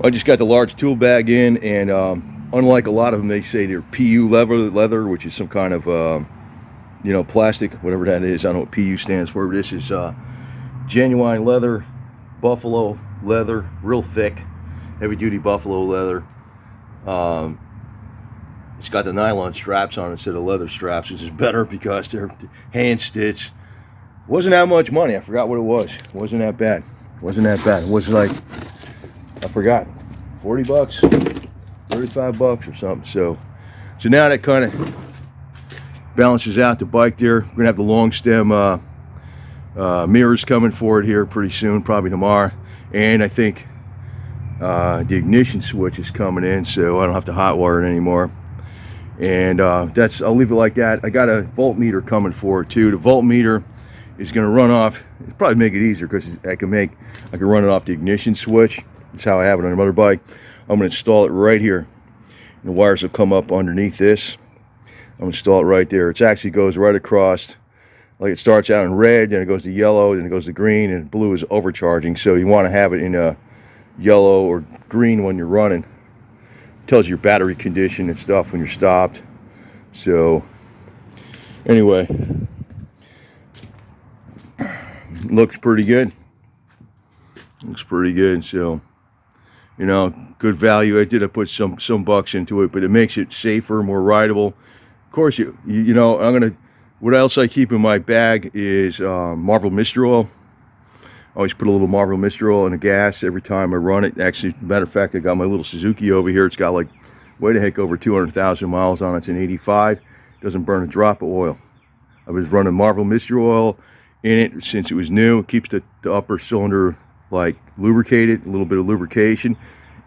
I just got the large tool bag in, and unlike a lot of them, they say they're PU leather, which is some kind of plastic, whatever that is. I don't know what PU stands for. This is genuine leather, buffalo leather, real thick, heavy duty buffalo leather. Um, it's got the nylon straps on it instead of leather straps, which is better because they're hand stitched. Wasn't that much money. I forgot what it was. It wasn't that bad. It was like, I forgot, 40 bucks, 35 bucks or something. So now that kind of balances out the bike there. We're gonna have the long stem mirrors coming for it here pretty soon, probably tomorrow. And I think the ignition switch is coming in, so I don't have to hot wire it anymore. And that's, I'll leave it like that. I got a voltmeter coming for it too. The voltmeter is going to run off. It'll probably make it easier because I can run it off the ignition switch. That's how I have it on another bike. I'm going to install it right here. The wires will come up underneath this. I'm going to install it right there. It actually goes right across. Like, it starts out in red, then it goes to yellow, then it goes to green, and blue is overcharging. So you want to have it in a yellow or green when you're running. It tells you your battery condition and stuff when you're stopped. So anyway, looks pretty good. So, good value. I put some bucks into it, but it makes it safer, more rideable. Of course, what else I keep in my bag is Marvel Mystery Oil. I always put a little Marvel Mystery Oil in the gas every time I run it. Actually, matter of fact, I got my little Suzuki over here. It's got like, way the heck, over 200,000 miles on it. It's an 85. Doesn't burn a drop of oil. I was running Marvel Mystery Oil in it since it was new. It keeps the upper cylinder like lubricated, a little bit of lubrication,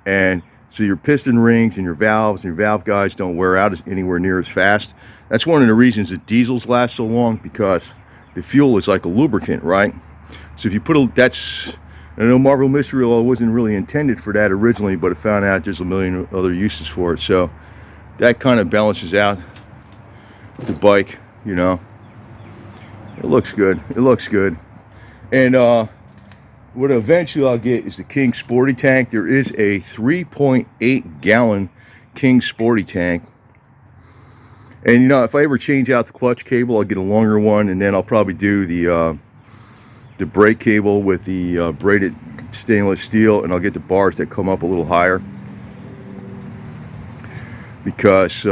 and so your piston rings and your valves and your valve guides don't wear out anywhere near as fast. That's one of the reasons that diesels last so long, because the fuel is like a lubricant, right? So if you put I know Marvel Mystery Oil wasn't really intended for that originally, but I found out there's a million other uses for it. So that kind of balances out the bike. It looks good. And what eventually I'll get is the King Sporty Tank. There is a 3.8 gallon King Sporty Tank. And if I ever change out the clutch cable, I'll get a longer one, and then I'll probably do the brake cable with the braided stainless steel, and I'll get the bars that come up a little higher, because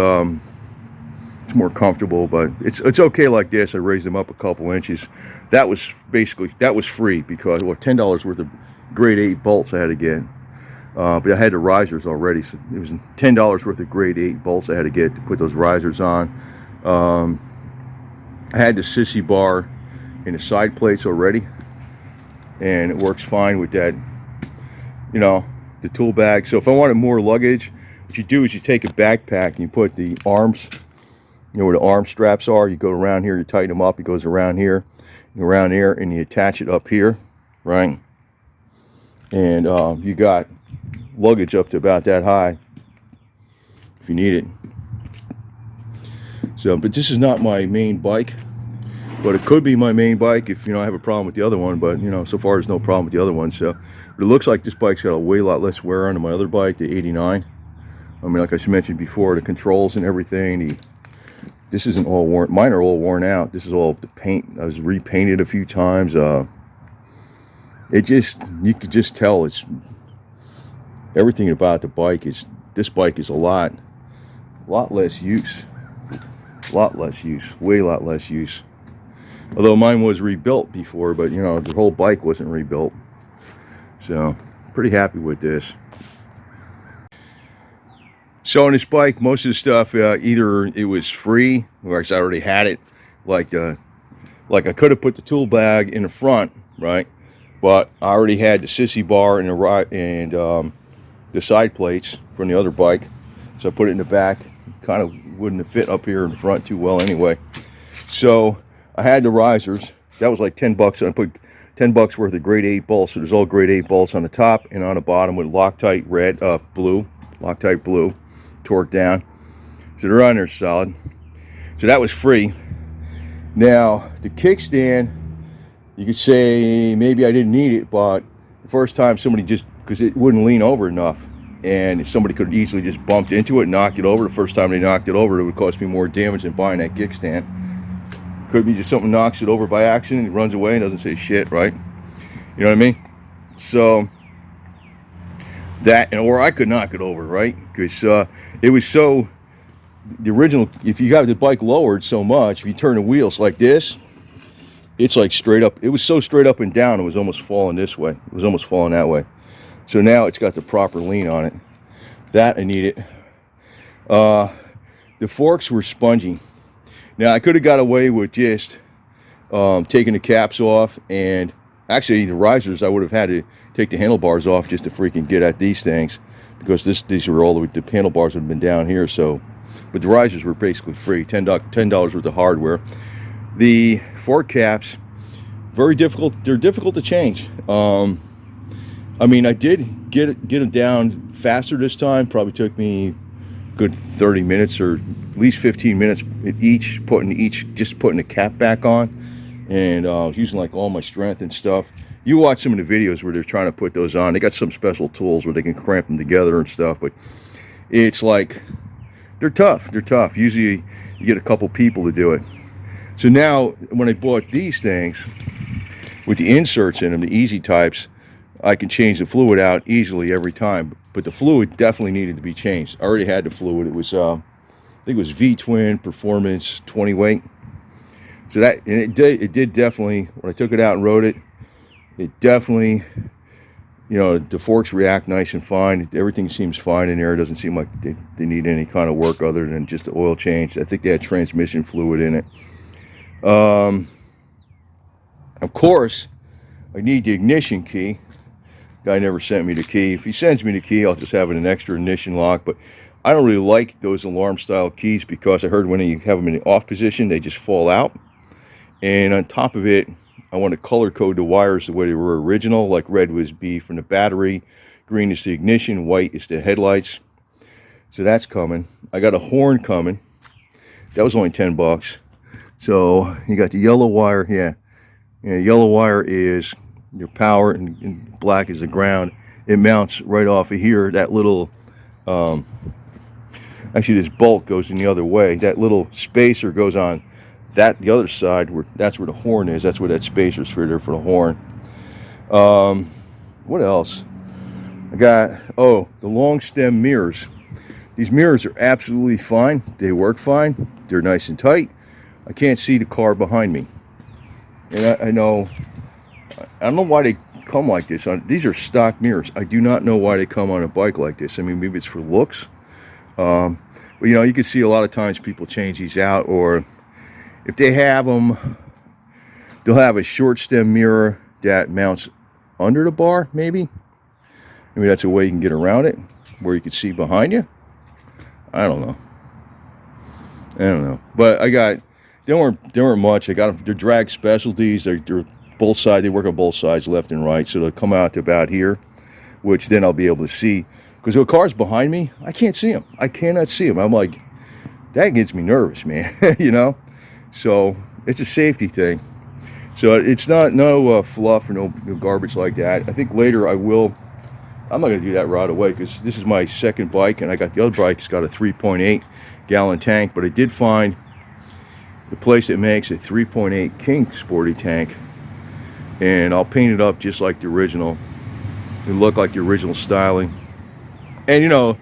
it's more comfortable. But it's okay like this. I raised them up a couple inches. That was free, because $10 worth of grade 8 bolts I had to get. But I had the risers already, so it was $10 worth of grade 8 bolts I had to get to put those risers on. I had the sissy bar in the side plates already, and it works fine with that, the tool bag. So if I wanted more luggage, what you do is you take a backpack and you put the arms, where the arm straps are. You go around here, you tighten them up. It goes around here, and you attach it up here, right? And you got luggage up to about that high if you need it. So, but this is not my main bike, but it could be my main bike if I have a problem with the other one. But so far there's no problem with the other one. So, but it looks like this bike's got a lot less wear on than my other bike, the 89. I mean, like I mentioned before, the controls and everything. This isn't all worn. Mine are all worn out. This is all the paint. I was repainted a few times. You could just tell it's everything about the bike is. This bike is a lot less use. Way lot less use. Although mine was rebuilt before, but the whole bike wasn't rebuilt. So pretty happy with this. So on this bike, most of the stuff, either it was free, or I already had it. Like I could have put the tool bag in the front, right? But I already had the sissy bar and the side plates from the other bike, so I put it in the back. Kind of wouldn't have fit up here in the front too well anyway. So I had the risers. That was like 10 bucks. I put 10 bucks worth of grade 8 bolts. So there's all grade 8 bolts on the top and on the bottom with Loctite blue, torqued down. So they're on there solid. So that was free. Now the kickstand, you could say maybe I didn't need it, but the first time somebody just because it wouldn't lean over enough. And somebody could easily just bumped into it, knocked it over. The first time they knocked it over, it would cost me more damage than buying that kickstand. Could be just something knocks it over by accident, it runs away and doesn't say shit, right? You know what I mean? So that, or I could knock it over, right? Because it was so, the original, if you got the bike lowered so much, if you turn the wheels like this, it's like straight up. It was so straight up and down, it was almost falling this way. It was almost falling that way. So now it's got the proper lean on it. That I need it. The forks were spongy. Now I could have got away with just taking the caps off, and actually the risers I would have had to take the handlebars off just to freaking get at these things, because these were all the handlebars would have been down here. So, but the risers were basically free. $10 worth of hardware. The fork caps, very difficult. They're difficult to change. I mean, I did get them down faster this time. Probably took me a good 30 minutes or at least 15 minutes just putting the cap back on, and I was using like all my strength and stuff. You watch some of the videos where they're trying to put those on. They got some special tools where they can cramp them together and stuff, but it's like, they're tough. They're tough. Usually you get a couple people to do it. So now when I bought these things with the inserts in them, the easy types, I can change the fluid out easily every time. But the fluid definitely needed to be changed. I already had the fluid. It was I think it was V-Twin Performance 20 weight. So that, and it did definitely, when I took it out and rode it, it definitely, you know, the forks react nice and fine. Everything seems fine in there. It doesn't seem like they need any kind of work other than just the oil change. I think they had transmission fluid in it. Of course, I need the ignition key. Guy never sent me the key. If he sends me the key, I'll just have an extra ignition lock. But I don't really like those alarm style keys, because I heard when you have them in the off position, they just fall out. And on top of it, I want to color code the wires the way they were original. Like red was B from the battery, green is the ignition, white is the headlights. So that's coming. I got a horn coming. That was only 10 bucks. So you got the yellow wire. Yeah, yellow wire is your power, and black is the ground. It mounts right off of here. That little actually this bolt goes in the other way. That little spacer goes on the other side, where that's where the horn is. That's where that spacer's for there for the horn. What else I got? Oh, the long stem mirrors. These mirrors are absolutely fine. They work fine. They're nice and tight. I can't see the car behind me, and I don't know why they come like this. These are stock mirrors. I do not know why they come on a bike like this. I mean, maybe it's for looks. But you know, you can see a lot of times people change these out, or if they have them, they'll have a short stem mirror that mounts under the bar, maybe. Maybe that's a way you can get around it, where you can see behind you. I don't know. But I got, they weren't much. I got them, they're drag specialties. They're both sides, they work on both sides, left and right. So they'll come out to about here, which then I'll be able to see. Because the car's behind me, I can't see them. I cannot see them. I'm like, that gets me nervous, man. You know? So it's a safety thing. So it's not no fluff or no garbage like that. I think later I will. I'm not going to do that right away, because this is my second bike, and I got the other bike. It's got a 3.8 gallon tank, but I did find the place that makes a 3.8 King sporty tank, and I'll paint it up just like the original. It'll look like the original styling. And you know,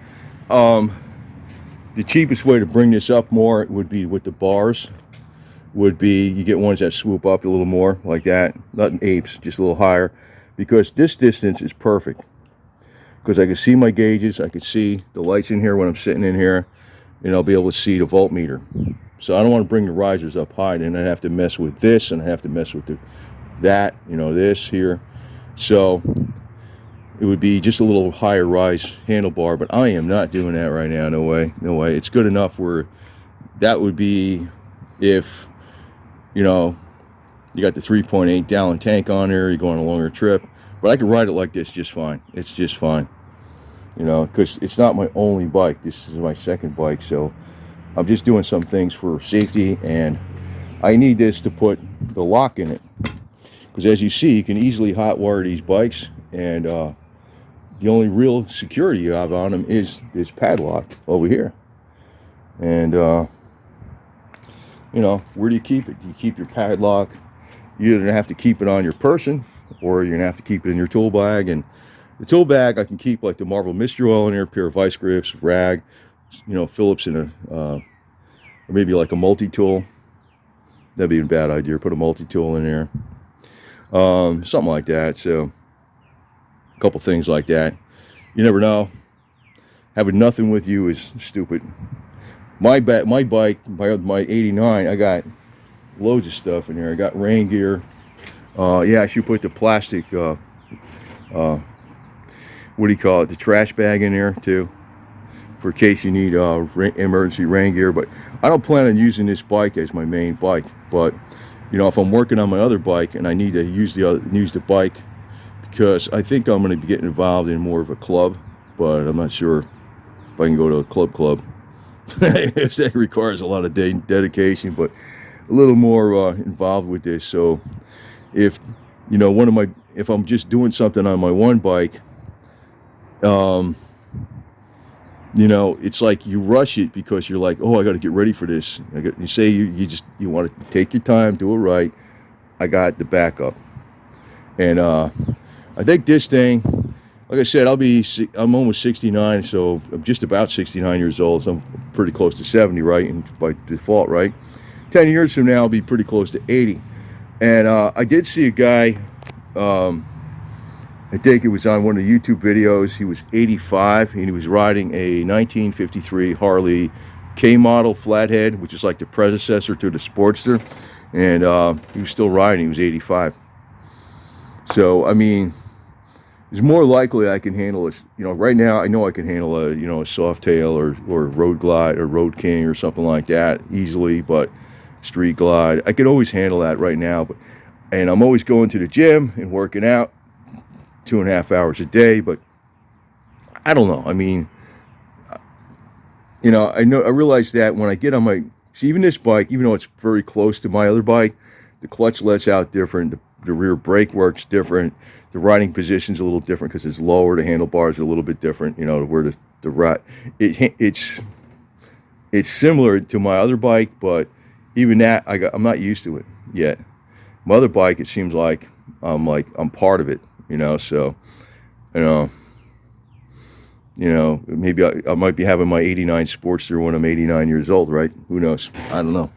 the cheapest way to bring this up more would be with the bars. Would be, you get ones that swoop up a little more like that, not apes, just a little higher, because this distance is perfect, because I can see my gauges, I can see the lights in here when I'm sitting in here, and I'll be able to see the voltmeter. So I don't want to bring the risers up high, and I'd have to mess with this, and I have to mess with that, you know, this here. So it would be just a little higher rise handlebar, but I am not doing that right now. No way, no way. It's good enough where that would be if, you know, you got the 3.8 gallon tank on there, you're going on a longer trip. But I could ride it like this just fine. It's just fine, you know, because it's not my only bike. This is my second bike, so I'm just doing some things for safety, and I need this to put the lock in it, because as you see, you can easily hotwire these bikes, and the only real security you have on them is this padlock over here. And you know, where do you keep it? Do you keep your padlock? You're gonna have to keep it on your person, or you're gonna have to keep it in your tool bag. And the tool bag, I can keep like the Marvel Mystery Oil in there, a pair of vice grips, rag, you know, Phillips in a, or maybe like a multi-tool. That'd be a bad idea. Put a multi-tool in there, something like that. So a couple things like that. You never know. Having nothing with you is stupid. My bike, my 89, I got loads of stuff in there. I got rain gear. Yeah, I should put the plastic, what do you call it, the trash bag in there too, for case you need emergency rain gear. But I don't plan on using this bike as my main bike. But you know, if I'm working on my other bike and I need to use the bike, because I think I'm going to be getting involved in more of a club, but I'm not sure if I can go to a club. That requires a lot of dedication, but a little more involved with this. So if you know, if I'm just doing something on my one bike, you know, it's like you rush it because you're like, oh, I got to get ready for this. You say you want to take your time, do it right. I got the backup. And I think this thing, like I said, I'm almost 69, so I'm just about 69 years old, so I'm pretty close to 70, right? And by default, right? 10 years from now, I'll be pretty close to 80. And I did see a guy, I think it was on one of the YouTube videos. He was 85, and he was riding a 1953 Harley K model flathead, which is like the predecessor to the Sportster. And he was still riding. He was 85. So, I mean, it's more likely I can handle this. You know, right now I know I can handle a, you know, a Softail or Road Glide or Road King or something like that easily, but Street Glide, I could always handle that right now. And I'm always going to the gym and working out 2.5 hours a day. But I don't know. I mean, you know, I realize that when I get on see, even this bike, even though it's very close to my other bike, the clutch lets out different. The rear brake works different. The riding position's a little different because it's lower. The handlebars are a little bit different. You know, where the ride. It's similar to my other bike, but even that I'm not used to it yet. My other bike, it seems like I'm part of it. You know, so you know, maybe I might be having my 89 Sportster when I'm 89 years old, right? Who knows? I don't know.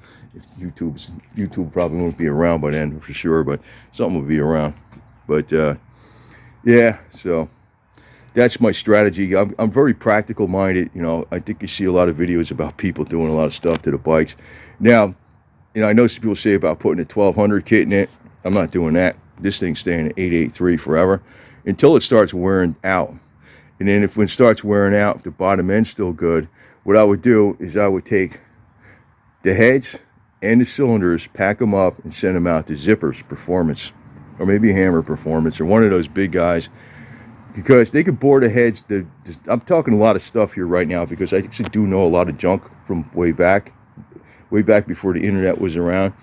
YouTube probably won't be around by then for sure, but something will be around. But yeah, so that's my strategy. I'm very practical minded. You know, I think you see a lot of videos about people doing a lot of stuff to the bikes. Now, you know, I know some people say about putting a 1200 kit in it. I'm not doing that. This thing's staying at 883 forever until it starts wearing out. And then when it starts wearing out, if the bottom end's still good, what I would do is I would take the heads and the cylinders, pack them up, and send them out to Zippers Performance, or maybe Hammer Performance, or one of those big guys, because they could bore the heads. I'm talking a lot of stuff here right now because I actually do know a lot of junk from way back before the internet was around.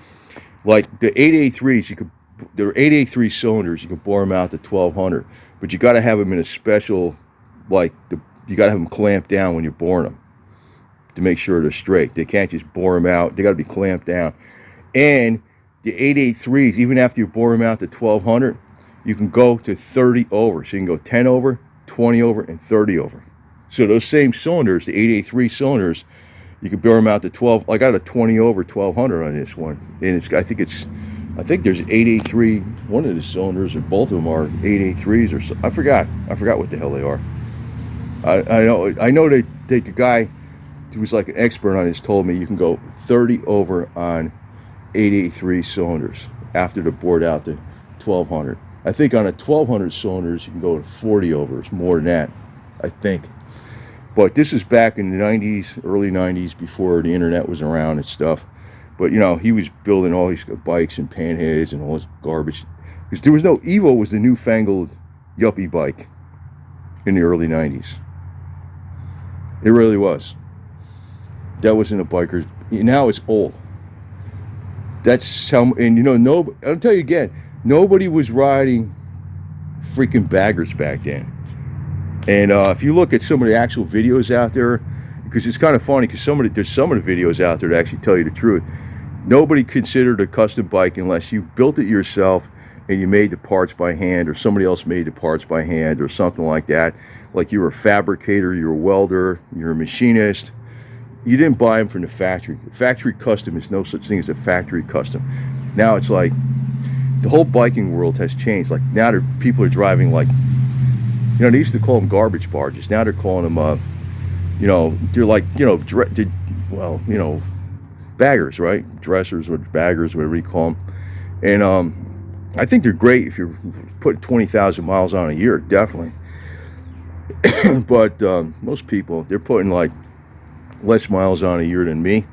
Like the 883s, there are 883 cylinders. You can bore them out to 1200, but you got to have them in a special, you got to have them clamped down when you're boring them, to make sure they're straight. They can't just bore them out. They got to be clamped down. And the 883s, even after you bore them out to 1200, you can go to 30 over. So you can go 10 over, 20 over, and 30 over. So those same cylinders, the 883 cylinders, you can bore them out to 12. I got a 20 over 1200 on this one. And I think there's 883, one of the cylinders, or both of them are 883s, or so. I forgot what the hell they are. I know that the guy who was like an expert on this told me you can go 30 over on 883 cylinders after they're bored out to 1200. I think on a 1200 cylinders you can go to 40 overs, more than that, I think. But this is back in the 90s, early 90s, before the internet was around and stuff. But you know, he was building all these bikes and panheads and all this garbage, because there was no Evo was the newfangled yuppie bike in the early 90s. It really was. That wasn't a biker. Now it's old. That's how, and you know, I'll tell you again, nobody was riding freaking baggers back then. And if you look at some of the actual videos out there, because it's kind of funny, because there's some of the videos out there that actually tell you the truth. Nobody considered a custom bike unless you built it yourself and you made the parts by hand, or somebody else made the parts by hand, or something like that. Like you were a fabricator, you're a welder, you're a machinist. You didn't buy them from the factory. Factory custom is no such thing as a factory custom. Now it's like the whole biking world has changed. Like now people are driving like, you know, they used to call them garbage barges. Now they're calling them, you know, they're like, you know, well, you know, baggers, right? Dressers or baggers, whatever you call them. And I think they're great if you're putting 20,000 miles on a year, definitely. But most people, they're putting like less miles on a year than me,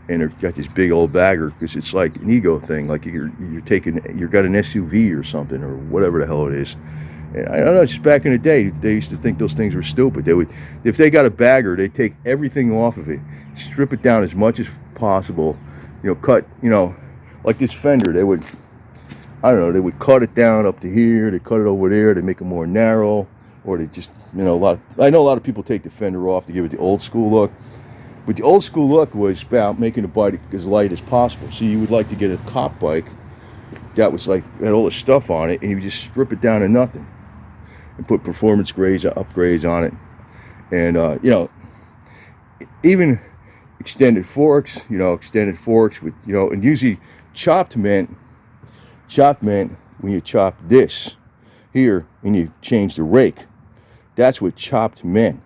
and they've got this big old bagger because it's like an ego thing. Like you've got an SUV or something, or whatever the hell it is. And I don't know, just back in the day, they used to think those things were stupid. They would, if they got a bagger, they'd take everything off of it, strip it down as much as possible, you know, cut, you know, like this fender, they would, I don't know, they would cut it down up to here, they cut it over there, they make it more narrow, or they just, you know, I know a lot of people take the fender off to give it the old school look, but the old school look was about making the bike as light as possible. So you would like to get a cop bike that was like, had all the stuff on it, and you would just strip it down to nothing and put performance upgrades on it. And you know, even extended forks, you know, with, you know, and usually chopped meant when you chop this here and you change the rake. That's what chopped meant.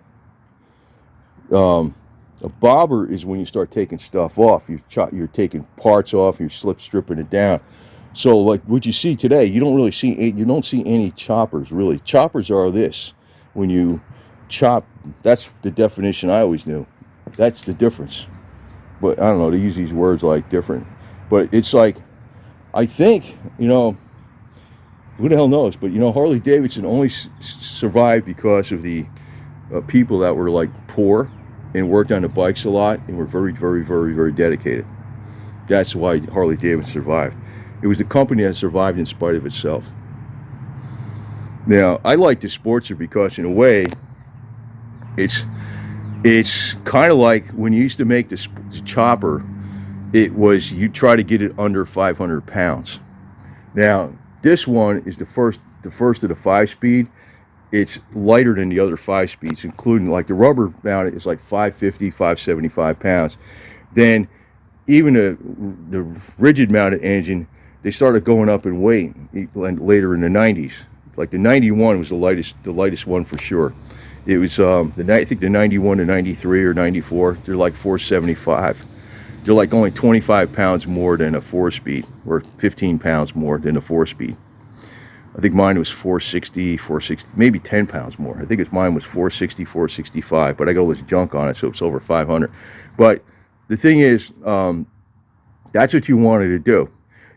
A bobber is when you start taking stuff off. You're taking parts off, you're stripping it down. So like what you see today, you don't see any choppers really. Choppers are this. When you chop, that's the definition I always knew. That's the difference. But I don't know, they use these words like different. But it's like, I think, you know, who the hell knows? But you know, Harley Davidson only survived because of the people that were like poor and worked on the bikes a lot and were very, very, very, very dedicated. That's why Harley Davidson survived. It was a company that survived in spite of itself. Now, I like the Sportster because in a way, it's kind of like when you used to make the chopper, it was, you try to get it under 500 pounds. Now, this one is the first of the 5-speed. It's lighter than the other 5-speeds, including like the rubber mounted is like 550, 575 pounds. Then even the rigid mounted engine, they started going up in weight later in the 90s. Like the 91 was the lightest one for sure. It was I think the 91 to 93 or 94, they're like 475. They're like only 25 pounds more than a 4-speed, or 15 pounds more than a 4-speed. I think mine was 460, maybe 10 pounds more. I think mine was 460, 465, but I got all this junk on it, so it's over 500. But the thing is, that's what you wanted to do.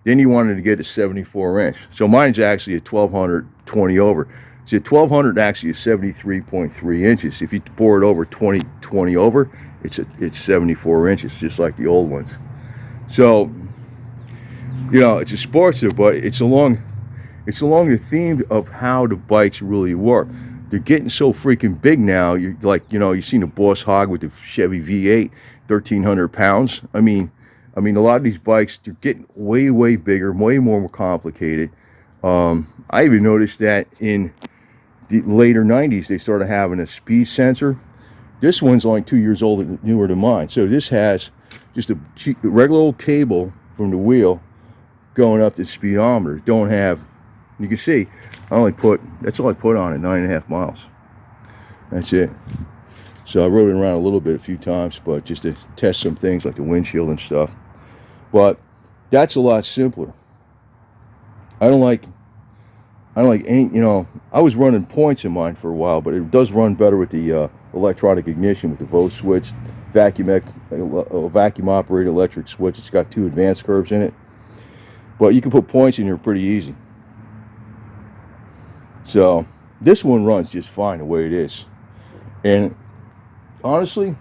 Then you wanted to get a 74-inch. So mine's actually a 1200 20 over. So 1200 actually is 73.3 inches. If you bore it over 20 over, it's 74 inches, just like the old ones. So, you know, it's a Sportster, but it's along the theme of how the bikes really work. They're getting so freaking big now. You're like, you know, you've seen the Boss Hog with the Chevy V8, 1,300 pounds. I mean, a lot of these bikes, they're getting way, way bigger, way more complicated. I even noticed that in the later 90s, they started having a speed sensor. This one's only 2 years older, newer than mine. So this has just a regular old cable from the wheel going up the speedometer. Don't have, you can see, that's all I put on it, 9.5 miles. That's it. So I rode it around a little bit, a few times, but just to test some things like the windshield and stuff. But that's a lot simpler. I don't like any, you know, I was running points in mine for a while, but it does run better with the electronic ignition with the Vote switch, vacuum operated electric switch. It's got 2 advanced curves in it. But you can put points in here pretty easy. So this one runs just fine the way it is. And honestly,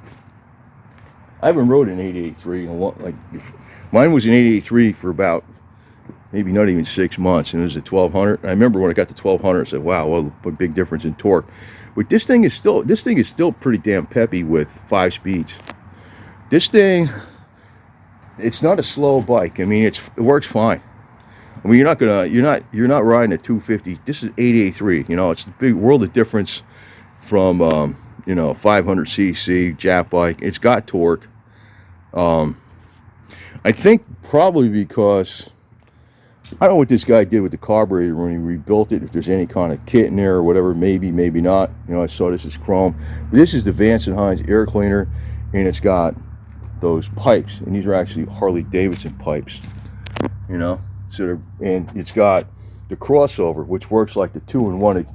I haven't rode an 883 in a long, like, mine was an 883 for about maybe not even 6 months, and it was a 1200. I remember when I got the 1200, I said, wow, what a big difference in torque. But this thing is still pretty damn peppy with 5 speeds. This thing, it's not a slow bike. I mean, it works fine. I mean, you're not riding a 250. This is 883. You know, it's a big world of difference from 500cc Jap bike. It's got torque. I think probably because I don't know what this guy did with the carburetor when he rebuilt it. If there's any kind of kit in there or whatever, maybe not. You know, I saw this is chrome. But this is the Vance & Hines air cleaner, and it's got those pipes, and these are actually Harley Davidson pipes. You know, and it's got the crossover, which works like the 2-in-1.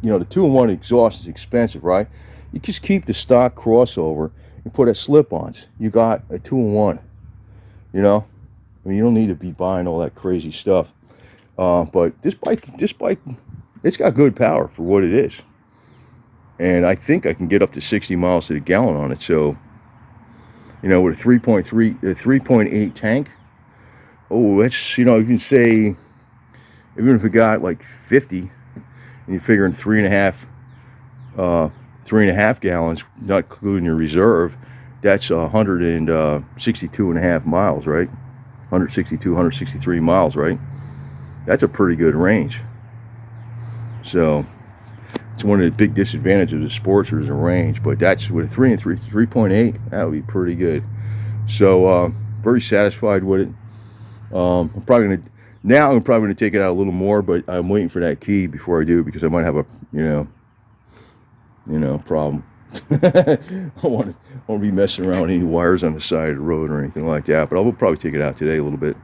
You know, the 2-in-1 exhaust is expensive, right? You just keep the stock crossover and put a slip-ons. You got a 2-in-1. You know, I mean, you don't need to be buying all that crazy stuff. But this bike, it's got good power for what it is. And I think I can get up to 60 miles to the gallon on it. So, you know, with a 3.8 tank, oh, that's, you know, you can say, even if it got like 50, and you're figuring 3.5 gallons, not including your reserve, that's 162.5 miles, right? 163 miles, right? That's a pretty good range. So it's one of the big disadvantages of the Sportster is the range, but that's with a 3.8, that would be pretty good. So very satisfied with it. I'm probably gonna take it out a little more, but I'm waiting for that key before I do, because I might have a problem. I don't want to be messing around with any wires on the side of the road or anything like that, but I will probably take it out today a little bit.